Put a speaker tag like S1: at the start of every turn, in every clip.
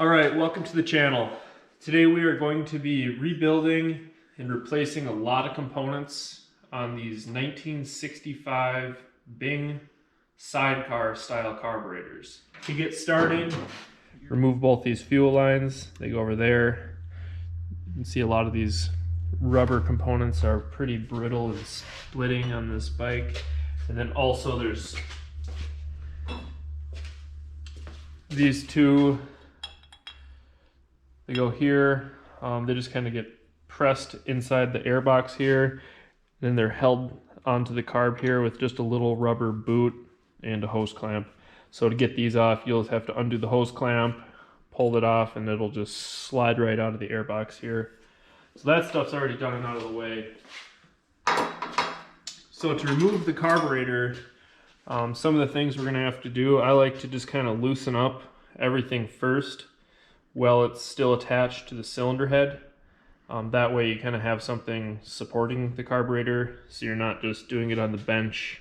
S1: Alright, welcome to the channel. Today we are going to be rebuilding and replacing a lot of components on these 1965 Bing sidecar style carburetors. To get started, remove both these fuel lines. They go over there. You can see a lot of these rubber components are pretty brittle and splitting on this bike. And then also there's these two. They go here, they just kind of get pressed inside the airbox here, then they're held onto the carb here with just a little rubber boot and a hose clamp. So to get these off, you'll have to undo the hose clamp, pull it off, and it'll just slide right out of the airbox here. So that stuff's already done and out of the way. So to remove the carburetor, some of the things we're gonna have to do, I like to just kind of loosen up everything first while it's still attached to the cylinder head. That way you kind of have something supporting the carburetor, so you're not just doing it on the bench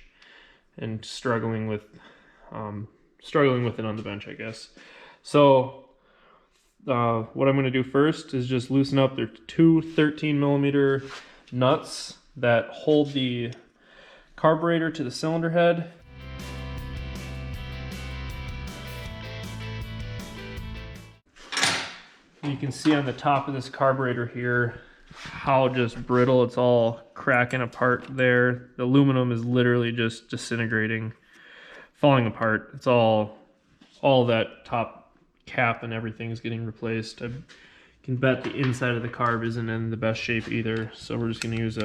S1: and struggling with it on the bench, I guess. So what I'm going to do first is just loosen up. There are two 13mm nuts that hold the carburetor to the cylinder head. You can see on the top of this carburetor here how just brittle it's all cracking apart there. The aluminum is literally just disintegrating, falling apart. It's all that top cap and everything is getting replaced. I can bet the inside of the carb isn't in the best shape either, so we're just going to use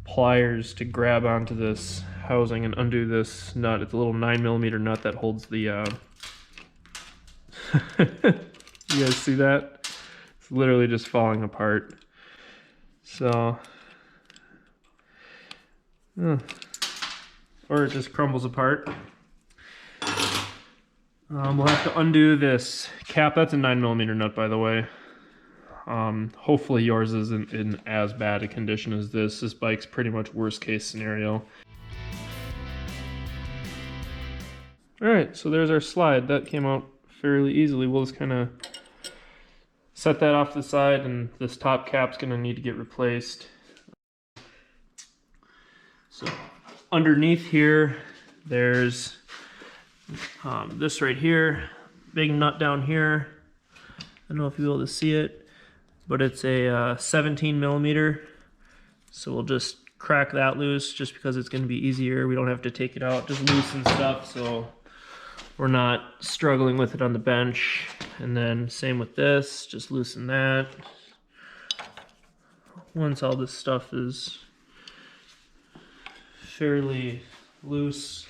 S1: pliers to grab onto this housing and undo this nut. It's a little 9mm nut that holds the you guys see that? It's literally just falling apart. So, or it just crumbles apart. We'll have to undo this cap. That's a 9mm nut, by the way. Hopefully yours isn't in as bad a condition as this. This bike's pretty much worst case scenario. Alright, so there's our slide. That came out fairly easily. We'll just kind of set that off to the side, and this top cap's going to need to get replaced. So underneath here, there's this right here, big nut down here. I don't know if you'll be able to see it, but it's a 17mm. So we'll just crack that loose just because it's going to be easier. We don't have to take it out, just loosen stuff so we're not struggling with it on the bench. And then same with this, just loosen that. Once all this stuff is fairly loose,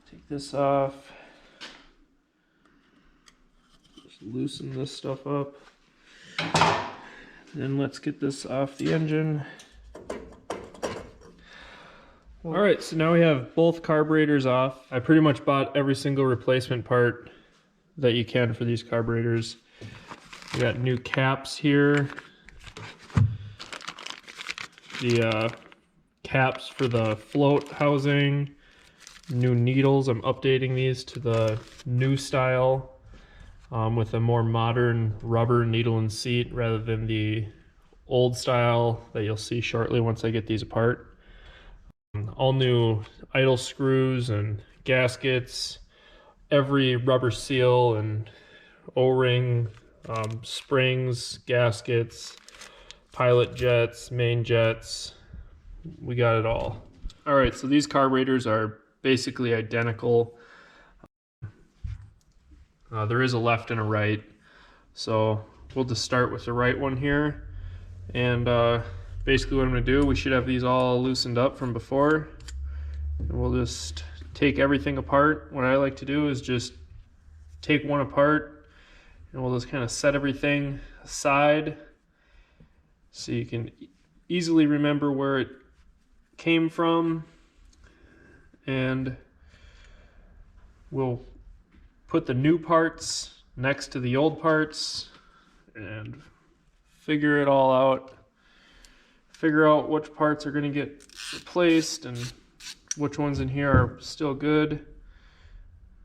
S1: take this off. Just loosen this stuff up. Then let's get this off the engine. Alright, so now we have both carburetors off. I pretty much bought every single replacement part that you can for these carburetors. We got new caps here. The caps for the float housing. New needles. I'm updating these to the new style with a more modern rubber needle and seat rather than the old style that you'll see shortly once I get these apart. All new idle screws and gaskets, every rubber seal and O-ring, springs, gaskets, pilot jets, main jets, we got it all. Alright, so these carburetors are basically identical. There is a left and a right, so we'll just start with the right one here. And basically what I'm going to do, we should have these all loosened up from before. And we'll just take everything apart. What I like to do is just take one apart and we'll just kind of set everything aside so you can easily remember where it came from. And we'll put the new parts next to the old parts and figure it all out. Figure out which parts are going to get replaced and which ones in here are still good.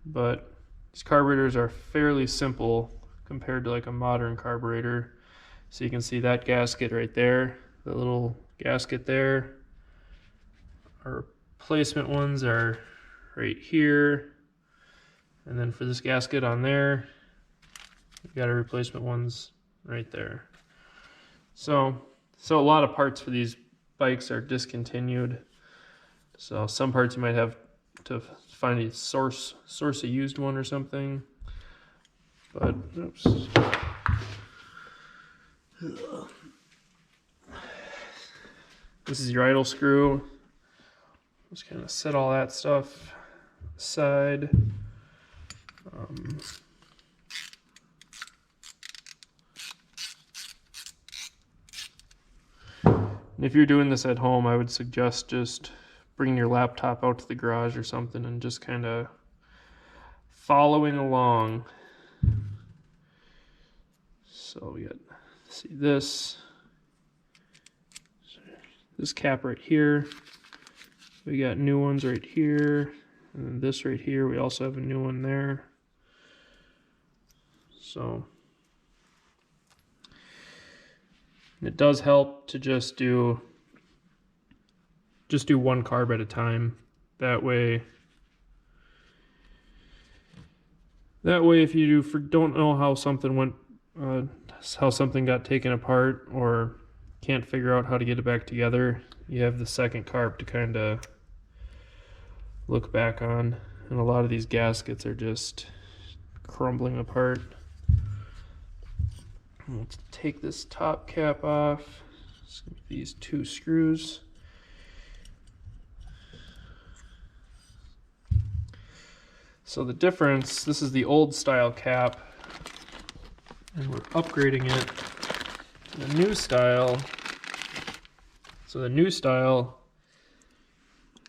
S1: But These carburetors are fairly simple compared to like a modern carburetor. So you can see that gasket right there, the little gasket there. Our replacement ones are right here. And then for this gasket on there, we've got our replacement ones right there. So a lot of parts for these bikes are discontinued. So some parts you might have to find a source a used one or something. But oops. This is your idle screw. Just kind of set all that stuff aside. And if you're doing this at home, I would suggest just bringing your laptop out to the garage or something and just kind of following along. So we got, see this cap right here. We got new ones right here, and then this right here. We also have a new one there. So it does help to just do one carb at a time. That way if you don't know how something went, how something got taken apart, or can't figure out how to get it back together, you have the second carb to kind of look back on. And a lot of these gaskets are just crumbling apart. Let's take this top cap off. These two screws. So the difference, this is the old style cap, and we're upgrading it to the new style. So the new style,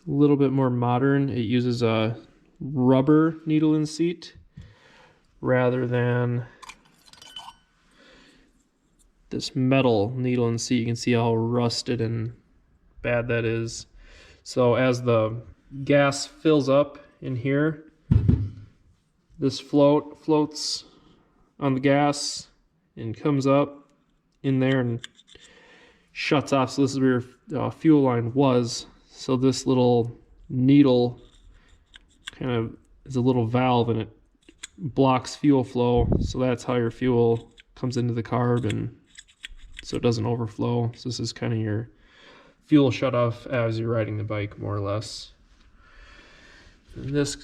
S1: a little bit more modern. It uses a rubber needle and seat rather than this metal needle and seat. You can see how rusted and bad that is. So as the gas fills up in here, this floats on the gas and comes up in there and shuts off. So this is where your fuel line was. So this little needle kind of is a little valve, and it blocks fuel flow. So that's how your fuel comes into the carb, and so it doesn't overflow. So this is kind of your fuel shut off as you're riding the bike, more or less. And this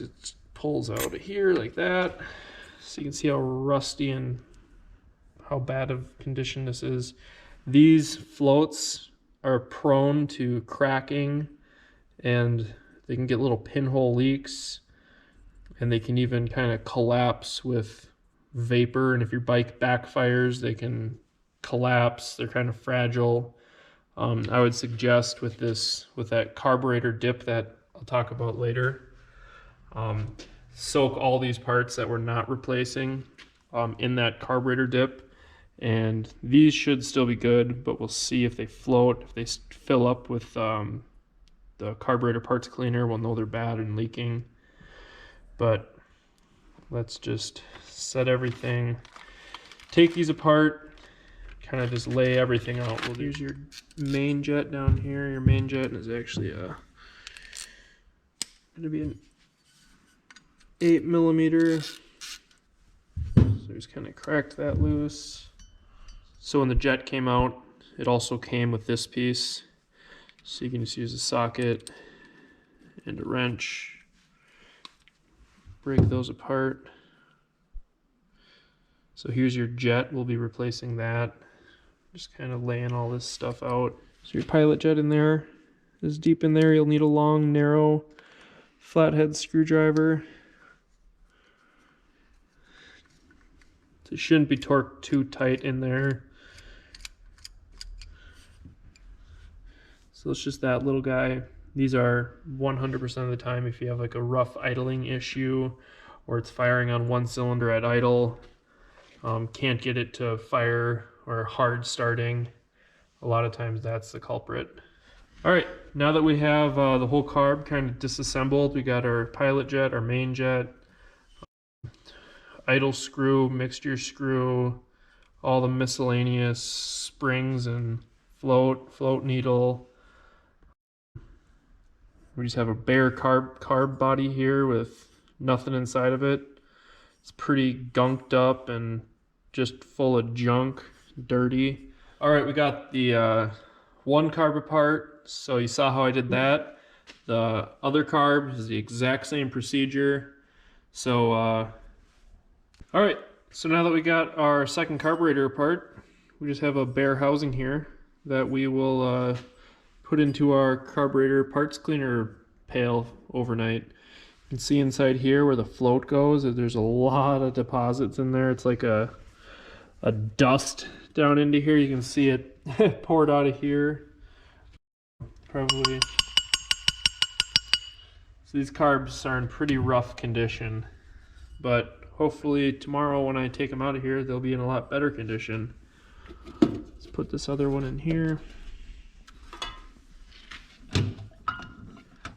S1: pulls out of here like that. So you can see how rusty and how bad of condition this is. These floats are prone to cracking, and they can get little pinhole leaks, and they can even kind of collapse with vapor. And if your bike backfires, they can collapse. They're kind of fragile. I would suggest with that carburetor dip that I'll talk about later, soak all these parts that we're not replacing in that carburetor dip, and these should still be good, but we'll see if they float. If they fill up with the carburetor parts cleaner, we'll know they're bad and leaking. But let's just set everything, take these apart, kind of just lay everything out. Well, here's your main jet down here. Your main jet is actually going to be an 8mm. So just kind of cracked that loose. So when the jet came out, it also came with this piece. So you can just use a socket and a wrench, break those apart. So here's your jet. We'll be replacing that. Just kind of laying all this stuff out. So your pilot jet in there is deep in there. You'll need a long, narrow, flathead screwdriver. So it shouldn't be torqued too tight in there. So it's just that little guy. These are 100% of the time if you have like a rough idling issue, or it's firing on one cylinder at idle, can't get it to fire, or hard starting. A lot of times that's the culprit. All right, now that we have the whole carb kind of disassembled, we got our pilot jet, our main jet. idle screw, mixture screw, all the miscellaneous springs and float needle. We just have a bare carb body here with nothing inside of it. It's pretty gunked up and just full of junk, dirty. All right, we got the one carb apart. So you saw how I did that. The other carb is the exact same procedure. So, all right. So now that we got our second carburetor apart, we just have a bare housing here that we will put into our carburetor parts cleaner pail overnight. You can see inside here where the float goes, there's a lot of deposits in there. It's like a dust down into here. You can see it poured out of here. Probably. So these carbs are in pretty rough condition, but hopefully tomorrow when I take them out of here, they'll be in a lot better condition. Let's put this other one in here.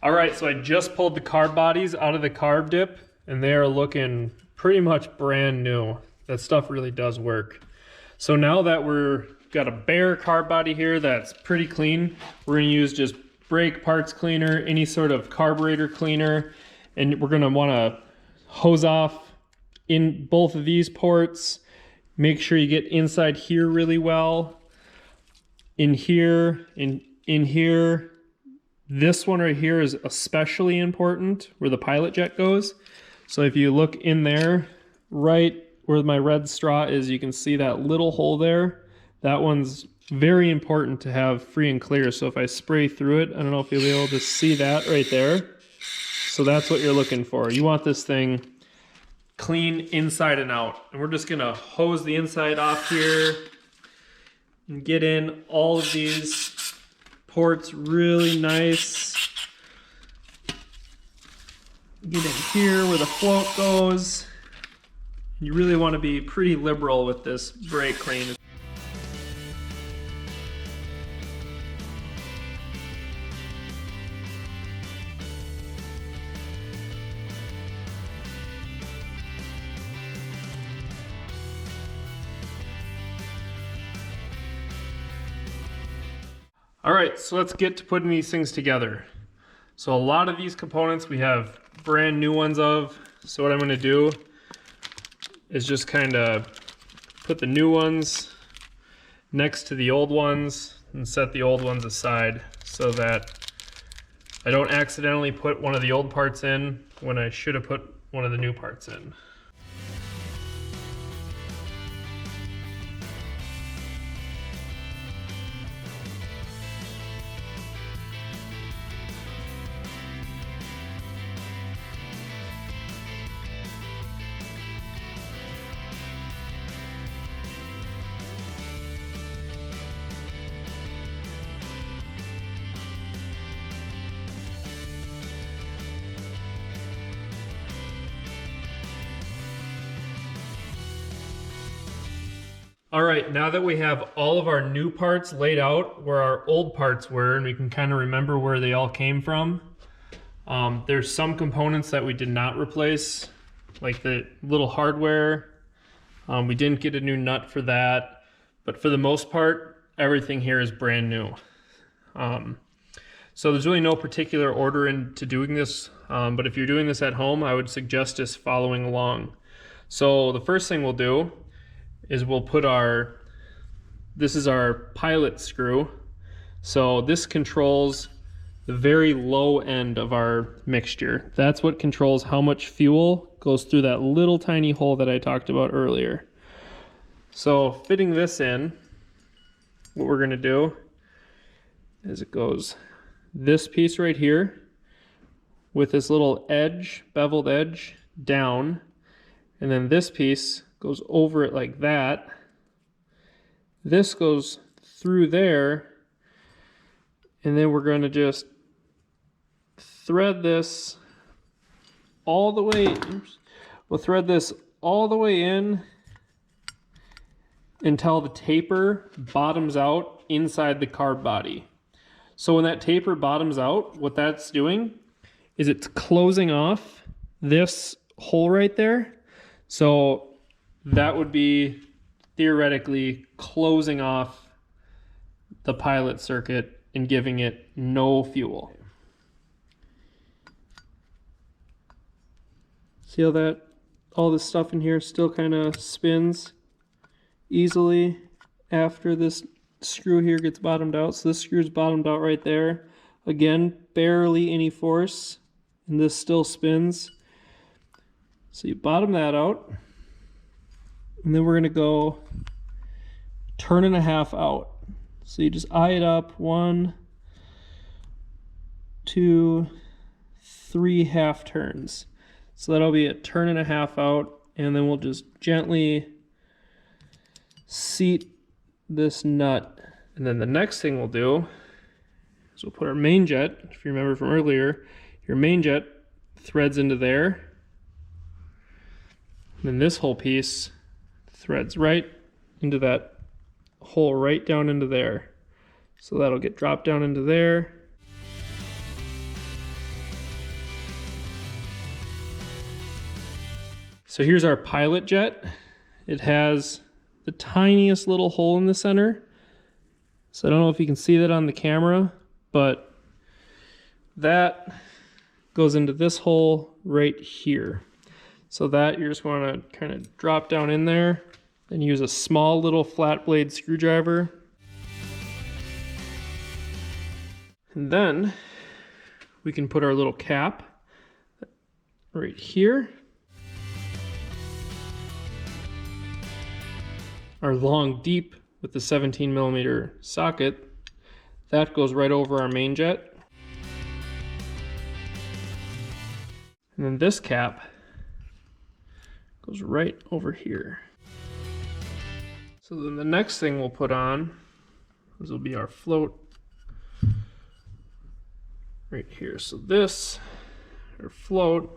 S1: All right, so I just pulled the carb bodies out of the carb dip and they are looking pretty much brand new. That stuff really does work. So now that we're got a bare carb body here that's pretty clean, we're gonna use just brake parts cleaner, any sort of carburetor cleaner, and we're gonna wanna hose off in both of these ports. Make sure you get inside here really well. In here, in here. This one right here is especially important where the pilot jet goes. So if you look in there, right where my red straw is, you can see that little hole there. That one's very important to have free and clear. So if I spray through it, I don't know if you'll be able to see that right there. So that's what you're looking for. You want this thing clean inside and out. And we're just gonna hose the inside off here and get in all of these ports really nice. Get in here where the float goes. You really want to be pretty liberal with this brake clean. All right, so let's get to putting these things together. So a lot of these components we have brand new ones of. So what I'm gonna do is just kind of put the new ones next to the old ones and set the old ones aside so that I don't accidentally put one of the old parts in when I should have put one of the new parts in. All right, now that we have all of our new parts laid out where our old parts were, and we can kind of remember where they all came from, there's some components that we did not replace, like the little hardware. We didn't get a new nut for that, but for the most part, everything here is brand new. So there's really no particular order into doing this, but if you're doing this at home, I would suggest just following along. So the first thing we'll do is we'll put this is our pilot screw. So this controls the very low end of our mixture. That's what controls how much fuel goes through that little tiny hole that I talked about earlier. So fitting this in, what we're gonna do is it goes this piece right here with this little edge, beveled edge down, and then this piece goes over it like that. This goes through there, and then we're going to just thread this all the way. We'll thread this all the way in until the taper bottoms out inside the carb body. So when that taper bottoms out, what that's doing is it's closing off this hole right there. So that would be theoretically closing off the pilot circuit and giving it no fuel. See how that all this stuff in here still kind of spins easily after this screw here gets bottomed out. So this screw is bottomed out right there. Again, barely any force, and this still spins. So you bottom that out, and then we're going to go turn and a half out. So you just eye it up, 1, 2, 3 half turns. So that'll be a turn and a half out, and then we'll just gently seat this nut. And then the next thing we'll do is we'll put our main jet. If you remember from earlier, your main jet threads into there. And then this whole piece threads right into that hole, right down into there. So that'll get dropped down into there. So here's our pilot jet. It has the tiniest little hole in the center. So I don't know if you can see that on the camera, but that goes into this hole right here. So that you're just going to kind of drop down in there and use a small little flat blade screwdriver. And then we can put our little cap right here. Our long deep with the 17mm socket, that goes right over our main jet. And then this cap goes right over here. So then the next thing we'll put on, this will be our float right here. So this, our float,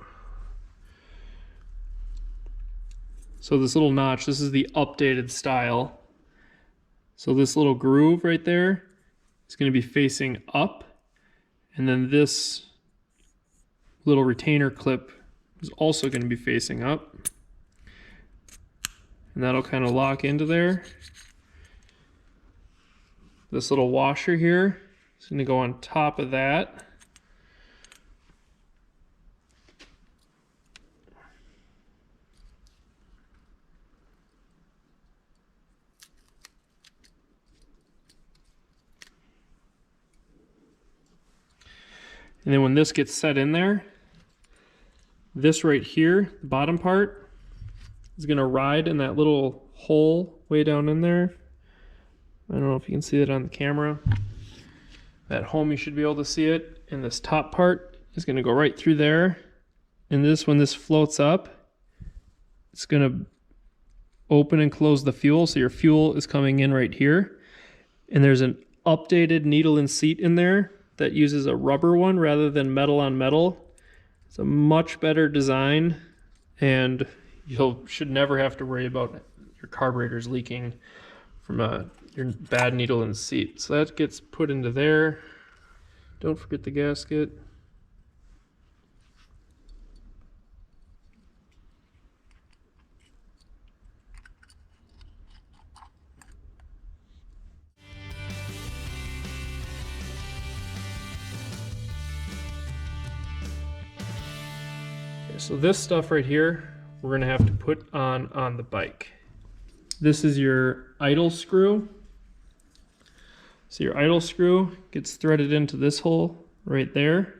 S1: so this little notch, this is the updated style. So this little groove right there is going to be facing up, and then this little retainer clip is also going to be facing up. And that'll kind of lock into there. This little washer here is going to go on top of that. And then when this gets set in there, this right here, the bottom part, is going to ride in that little hole way down in there. I don't know if you can see that on the camera. At home you should be able to see it. And this top part is going to go right through there. And this, when this floats up, it's going to open and close the fuel. So your fuel is coming in right here. And there's an updated needle and seat in there that uses a rubber one rather than metal on metal. It's a much better design, and you should never have to worry about your carburetors leaking from your bad needle and seat. So that gets put into there. Don't forget the gasket. So this stuff right here, we're going to have to put on the bike. This is your idle screw. So your idle screw gets threaded into this hole right there.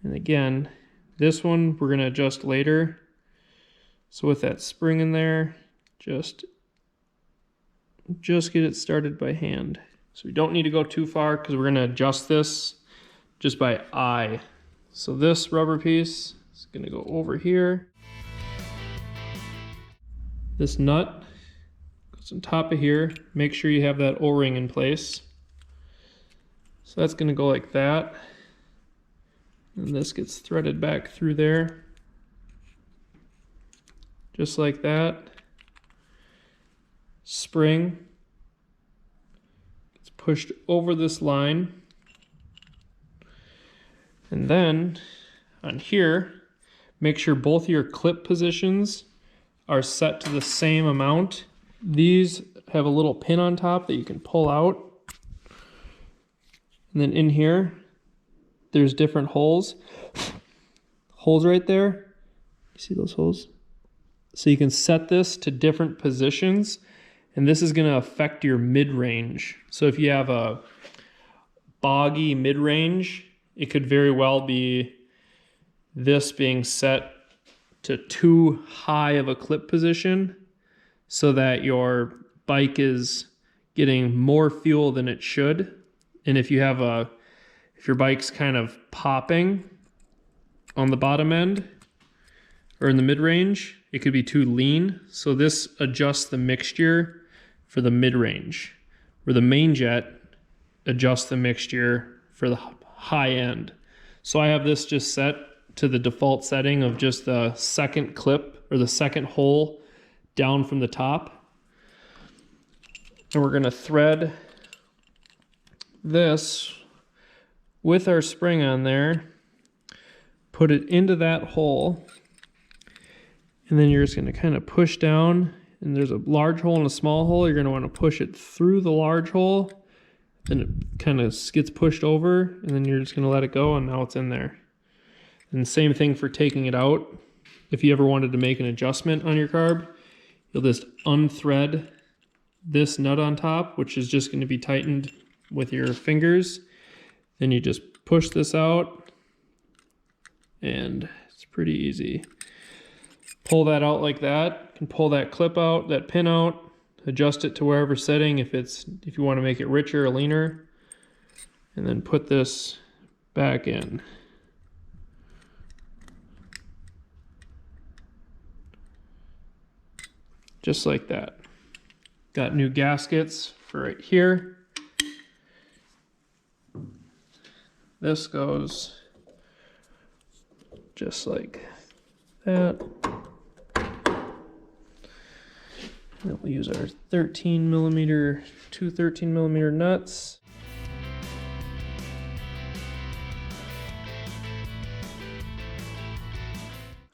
S1: And again, this one we're going to adjust later. So with that spring in there, just get it started by hand. So we don't need to go too far because we're going to adjust this just by eye. So this rubber piece is going to go over here. This nut goes on top of here. Make sure you have that O-ring in place. So that's going to go like that. And this gets threaded back through there. Just like that. Spring gets pushed over this line. And then on here, Make sure both of your clip positions are set to the same amount. These have a little pin on top that you can pull out. And then in here, there's different holes. Holes right there. You see those holes? So you can set this to different positions, and this is going to affect your mid-range. So if you have a boggy mid-range, it could very well be this being set to too high of a clip position so that your bike is getting more fuel than it should. And if your bike's kind of popping on the bottom end or in the mid-range, it could be too lean. So this adjusts the mixture for the mid-range, where the main jet adjusts the mixture for the high end. So I have this just set to the default setting of just the second clip or the second hole down from the top. And we're going to thread this with our spring on there, put it into that hole, and then you're just going to kind of push down, and there's a large hole and a small hole. You're going to want to push it through the large hole, then it kind of gets pushed over, and then you're just going to let it go, and now it's in there. And same thing for taking it out. If you ever wanted to make an adjustment on your carb, you'll just unthread this nut on top, which is just going to be tightened with your fingers. Then you just push this out, and it's pretty easy. Pull that out like that. You can pull that clip out, that pin out, adjust it to wherever setting if you want to make it richer or leaner, and then put this back in. Just like that. Got new gaskets for right here. This goes just like that. And we'll use our 13 millimeter, two 13 millimeter nuts.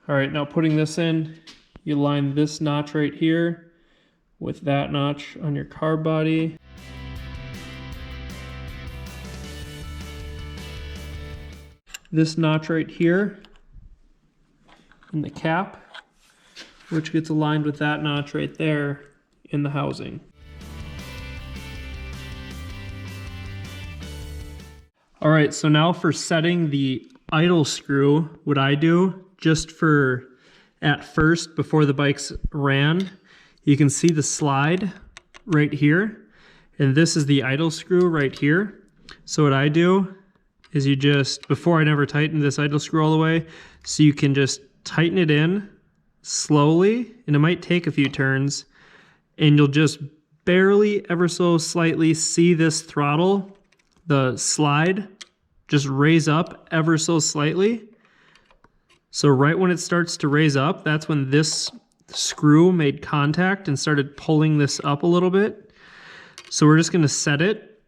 S1: All right, now putting this in, you line this notch right here with that notch on your carb body. This notch right here in the cap, which gets aligned with that notch right there in the housing. All right, so now for setting the idle screw, what I do just for at first before the bike's ran, you can see the slide right here, and this is the idle screw right here. So what I do is you just, before I never tightened this idle screw all the way, so you can just tighten it in slowly, and it might take a few turns, and you'll just barely, ever so slightly see this throttle, the slide, just raise up ever so slightly. So right when it starts to raise up, that's when this screw made contact and started pulling this up a little bit. So we're just going to set it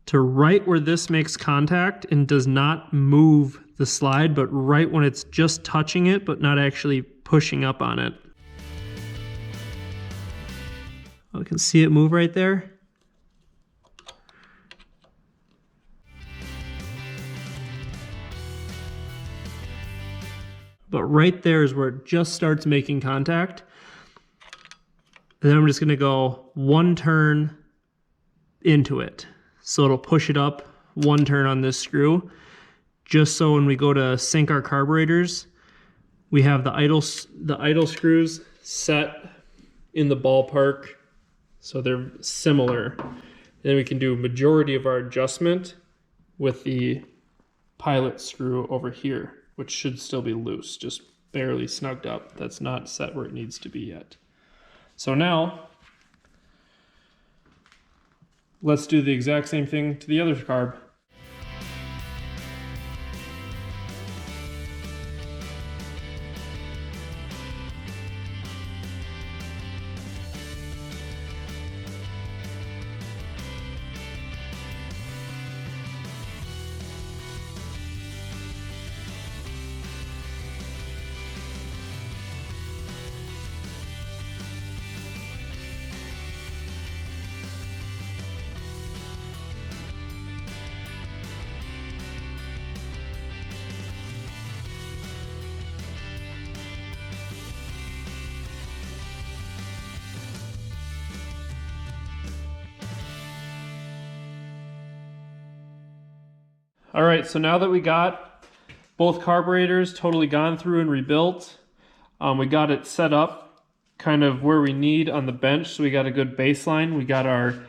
S1: to right where this makes contact and does not move the slide, but right when it's just touching it, but not actually pushing up on it. Oh, you can see it move right there. But right there is where it just starts making contact. And then I'm just gonna go one turn into it. So it'll push it up one turn on this screw, just so when we go to sync our carburetors, we have the idle screws set in the ballpark, so they're similar. Then we can do a majority of our adjustment with the pilot screw over here, which should still be loose, just barely snugged up. That's not set where it needs to be yet. So now, let's do the exact same thing to the other carb. All right, so now that we got both carburetors totally gone through and rebuilt, we got it set up kind of where we need on the bench, so we got a good baseline. We got our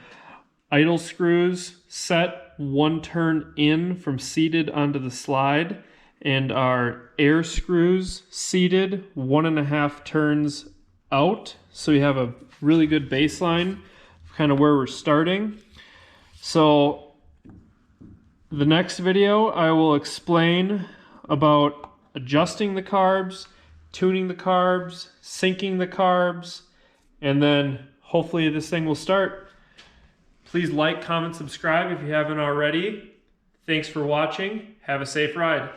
S1: idle screws set 1 turn in from seated onto the slide, and our air screws seated 1.5 turns out. So we have a really good baseline, kind of where we're starting. So the next video, I will explain about adjusting the carbs, tuning the carbs, syncing the carbs, and then hopefully this thing will start. Please like, comment, subscribe if you haven't already. Thanks for watching. Have a safe ride.